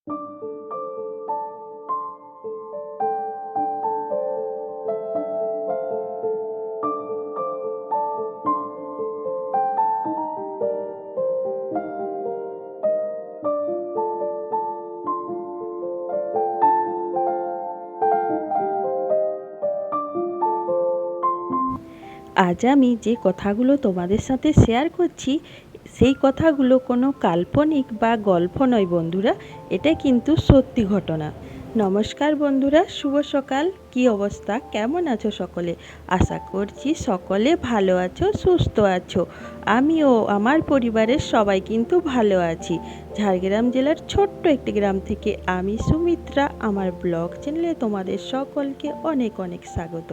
আজ আমি যে কথাগুলো তোমাদের সাথে শেয়ার করছি সেই কথাগুলো কোনো কাল্পনিক বা গল্প নয় বন্ধুরা, এটা কিন্তু সত্যি ঘটনা। নমস্কার বন্ধুরা, শুভ সকাল। কি অবস্থা, কেমন আছো সকলে? আশা করছি সকলে ভালো আছো, সুস্থ আছো। আমিও আমার পরিবারের সবাই কিন্তু ভালো আছি। ঝাড়গ্রাম জেলার ছোট্ট একটি গ্রাম থেকে আমি সুমিত্রা, আমার ব্লগ চ্যানেলে তোমাদের সকলকে অনেক অনেক স্বাগত।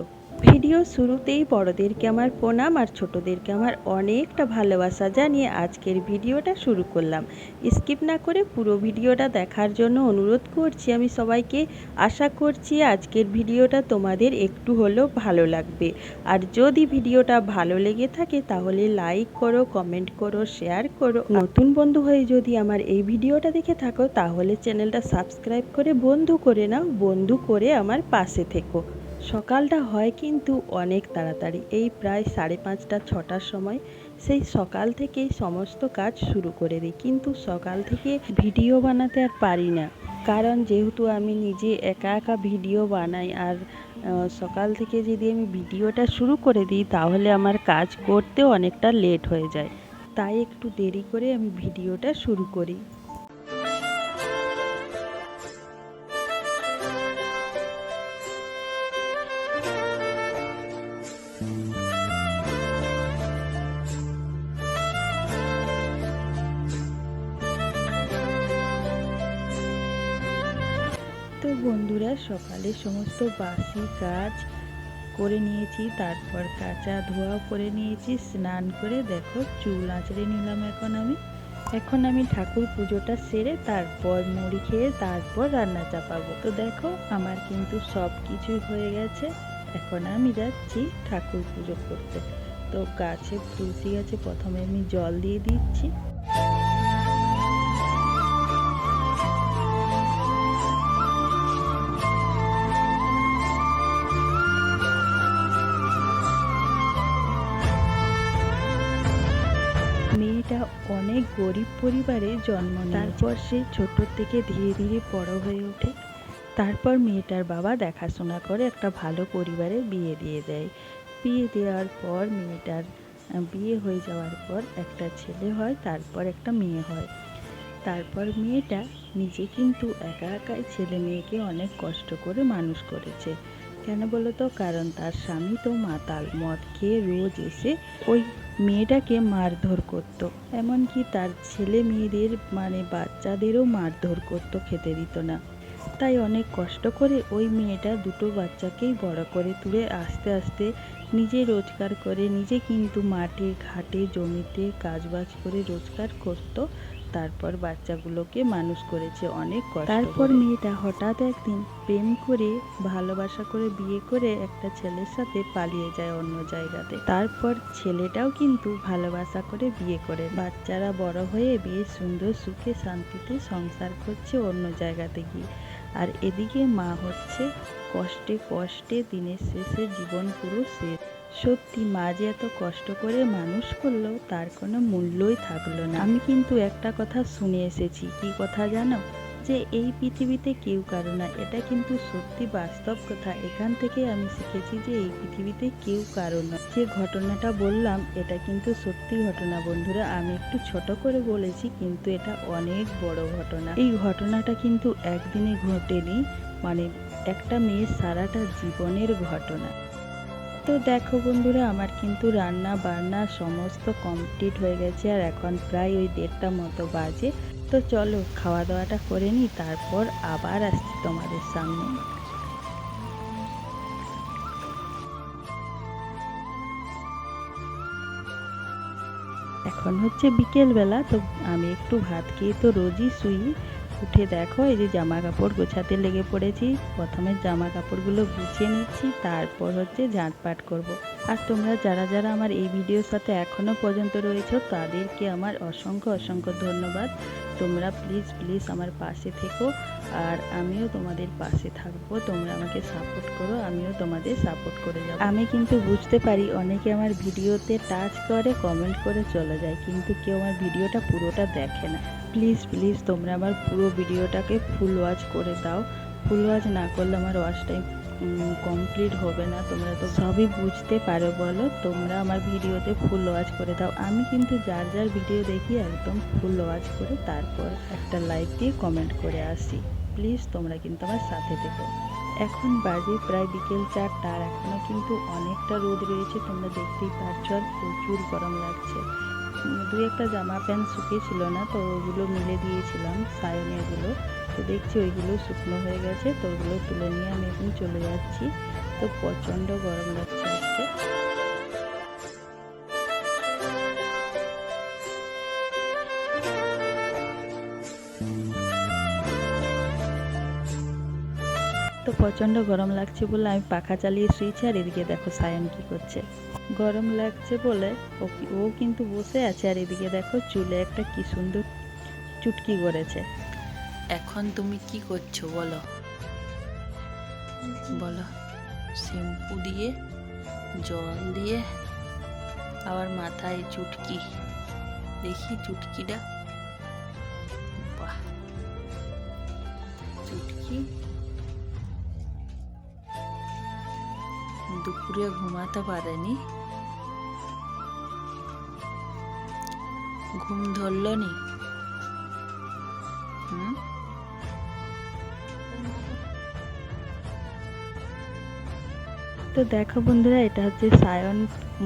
ভিডিও শুরুতেই বড়দেরকে আমার প্রণাম আর ছোটদেরকে আমার অনেকটা ভালোবাসা জানিয়ে আজকের ভিডিওটা শুরু করলাম। স্কিপ না করে পুরো ভিডিওটা দেখার জন্য অনুরোধ করছি আমি সবাইকে। আশা করছি আজকের ভিডিওটা তোমাদের একটু হলেও ভালো লাগবে। আর যদি ভিডিওটা ভালো লেগে থাকে তাহলে লাইক করো, কমেন্ট করো, শেয়ার করো। নতুন বন্ধু হয়ে যদি আমার এই ভিডিওটা দেখে থাকো তাহলে চ্যানেলটা সাবস্ক্রাইব করে বন্ধু করে নাও, বন্ধু করে আমার পাশে থেকো। সকালটা হয় কিন্তু অনেক তাড়াতাড়ি, এই প্রায় 5:30 6টার সময়। সেই সকাল থেকেই সমস্ত কাজ শুরু করে দিই, কিন্তু সকাল থেকে ভিডিও বানাতে আর পারি না, কারণ যেহেতু আমি নিজে একা একা ভিডিও বানাই। আর সকাল থেকে যদি আমি ভিডিওটা শুরু করে দিই তাহলে আমার কাজ করতেও অনেকটা লেট হয়ে যায়, তাই একটু দেরি করে আমি ভিডিওটা শুরু করি। তো বন্ধুরা, সকালে সমস্ত বাসি কাজ করে নিয়েছি, তারপর কাচা ধোয়াও করে নিয়েছি, স্নান করে দেখো চুল আঁচড়ে নিলাম। এখন আমি ঠাকুর পুজোটা সেরে তারপর মুড়ি খেয়ে তারপর রান্না চাপাবো। তো দেখো আমার কিন্তু সব কিছুই হয়ে গেছে। এখন আমি যাচ্ছি ঠাকুর পুজো করতে। তো গাছে, তুলসী গাছে প্রথমে আমি জল দিয়ে দিচ্ছি। মেয়েটা অনেক গরিব পরিবারে জন্ম নেয়, তারপর সে ছোট থেকে ধীরে ধীরে বড় হয়ে ওঠে। তারপর মেয়েটার বাবা দেখাশোনা করে একটা ভালো পরিবারে বিয়ে দিয়ে দেয়। বিয়ে দেওয়ার পর মেয়েটার বিয়ে হয়ে যাওয়ার পর একটা ছেলে হয়, তারপর একটা মেয়ে হয়। তারপর মেয়েটা নিজে কিন্তু একা একাই ছেলে মেয়েকে অনেক কষ্ট করে মানুষ করেছে। কেন বলো তো? কারণ তার স্বামী তো মাতাল, মদ খেয়ে রোজ এসে ওই মেয়েটাকে মারধর করতো, এমনকি তার ছেলে মেয়েদের বাচ্চাদেরও মারধর করতো, খেতে দিত না। তাই অনেক কষ্ট করে ওই মেয়েটা দুটো বাচ্চাকেই বড় করে তুলে আস্তে আস্তে নিজে রোজগার করে, নিজে কিন্তু মাঠে ঘাটে জমিতে কাজবাজ করে রোজগার করত। তারপর বাচ্চাগুলোকে মানুষ করেছে অনেক কষ্ট। তারপর মেয়েটা হঠাৎ একদিন প্রেম করে, ভালোবাসা করে, বিয়ে করে একটা ছেলের সাথে পালিয়ে যায় অন্য জায়গাতে। তারপর ছেলেটাও কিন্তু ভালোবাসা করে বিয়ে করে, বাচ্চারা বড় হয়ে বেশ সুন্দর সুখে শান্তিতে সংসার করছে অন্য জায়গাতে গিয়ে। আর এদিকে মা হচ্ছে কষ্টে কষ্টে দিনের শেষে জীবন পুরো শেষ। সত্যি মা যে এত কষ্ট করে মানুষ করলো তার কোনো মূল্যই থাকলো না। আমি কিন্তু একটা কথা শুনে এসেছি, কি কথা জানো? যে এই পৃথিবীতে কেউ কারো না। এটা কিন্তু সত্যি বাস্তব কথা। এখান থেকে আমি শিখেছি যে এই পৃথিবীতে কেউ কারো না। যে ঘটনাটা বললাম এটা কিন্তু সত্যি ঘটনা বন্ধুরা। আমি একটু ছোট করে বলেছি, কিন্তু এটা অনেক বড় ঘটনা। এই ঘটনাটা কিন্তু একদিনে ঘটেনি, একটা মেয়ের সারাটা জীবনের ঘটনা। তো দেখো বন্ধুরা, আমার কিন্তু রান্না বান্না সমস্ত কমপ্লিট হয়ে গেছে, আর এখন প্রায় ওই 1:30 মতো বাজে। তো চলো খাওয়া দাওয়াটা করে নিই, তারপর আবার আসছি তোমাদের সামনে। এখন হচ্ছে বিকেলবেলা। তো আমি একটু ভাত খেয়ে তো রোজই শুই, উঠে দেখো এই যে জামা কাপড় গোছাতে লেগে পড়েছি। প্রথমে জামা কাপড়গুলো গুছিয়ে নিচ্ছি, তারপর হচ্ছে ঝাঁটপাট করব। আর তোমরা যারা যারা আমার এই ভিডিওর সাথে এখনও পর্যন্ত রয়েছো তাদেরকে আমার অসংখ্য অসংখ্য ধন্যবাদ। তোমরা প্লিজ প্লিজ আমার পাশে থেকো, আর আমিও তোমাদের পাশে থাকবো। তোমরা আমাকে সাপোর্ট করো, আমিও তোমাদের সাপোর্ট করে যাব। আমি কিন্তু বুঝতে পারি অনেকে আমার ভিডিওতে টাচ করে কমেন্ট করে চলে যায়, কিন্তু কেউ আমার ভিডিওটা পুরোটা দেখে না। প্লিজ প্লিজ তোমরা আমার পুরো ভিডিওটাকে ফুল ওয়াচ করে দাও। ফুল ওয়াচ না করলে আমার ওয়াচ টাইম কমপ্লিট হবে না। তোমরা তো সবই বুঝতে পারো বলো, তোমরা আমার ভিডিওতে ফুল ওয়াচ করে দাও। আমি কিন্তু যার যার ভিডিও দেখি একদম ফুল ওয়াচ করে তারপর একটা লাইক দিয়ে কমেন্ট করে আসি। প্লিজ তোমরা কিন্তু আমার সাথে থেকো। এখন বাজে প্রায় বিকেল 4টা, আর এখনও কিন্তু অনেকটা রোদ রয়েছে, তোমরা দেখতেই পারছো, আর প্রচুর গরম লাগছে। দুই একটা জামা প্যান্ট শুকিয়েছিল না, তো ওগুলো মিলে দিয়েছিলাম সায়নেরগুলো। তো দেখছি ওইগুলো শুকনো হয়ে গেছে, তো ওগুলো তুলে নিয়ে আমি এখন চলে যাচ্ছি। তো প্রচণ্ড গরম লাগছে আজকে। তো প্রচণ্ড গরম লাগছে বলে আমি পাখা চালিয়ে শুয়েছি, আর এদিকে দেখো সায়ন কি করছে। গরম লাগছে বলে ও কিন্তু বসে আছে, আর এদিকে দেখো চুলে একটা কি সুন্দর চুটকি করেছে। এখন তুমি কি করছো বলো বলো? শ্যাম্পু দিয়ে, জল দিয়ে, আবার মাথায় চুটকি। দেখি চুটকিটা। বাহ, চুটকি। দুপুরে ঘুমাতে পারেনি, ঘুম ধরলো নি? তো দেখো বন্ধুরা, এটা হচ্ছে সায়ন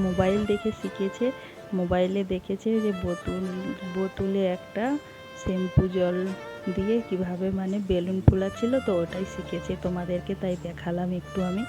মোবাইল দেখে শিখেছে। মোবাইলে দেখেছে যে বোতলে একটা শ্যাম্পু জল দিয়ে কিভাবে মানে বেলুন ফোলাচ্ছিল, তো ওটাই শিখেছে। তোমাদেরকে তাই দেখালাম একটু আমি।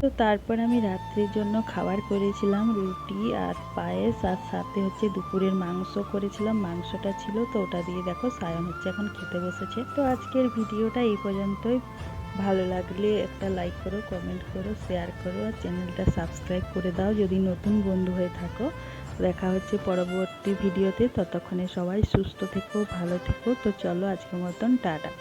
তো তারপর আমি রাত্রির জন্য খাবার করেছিলাম রুটি আর পায়েস, আর সাথে হচ্ছে দুপুরের মাংস করেছিলাম। মাংসটা ছিল, তো ওটা দিয়ে দেখো সায়ন হচ্ছে এখন খেতে বসেছে। তো আজকের ভিডিওটা এই পর্যন্তই। ভালো লাগলে একটা লাইক করো, কমেন্ট করো, শেয়ার করো, আর চ্যানেলটা সাবস্ক্রাইব করে দাও যদি নতুন বন্ধু হয়ে থাকো। দেখা হচ্ছে পরবর্তী ভিডিওতে। ততক্ষণে সবাই সুস্থ থেকো, ভালো থেকো। তো চলো আজকের মতন টাটা।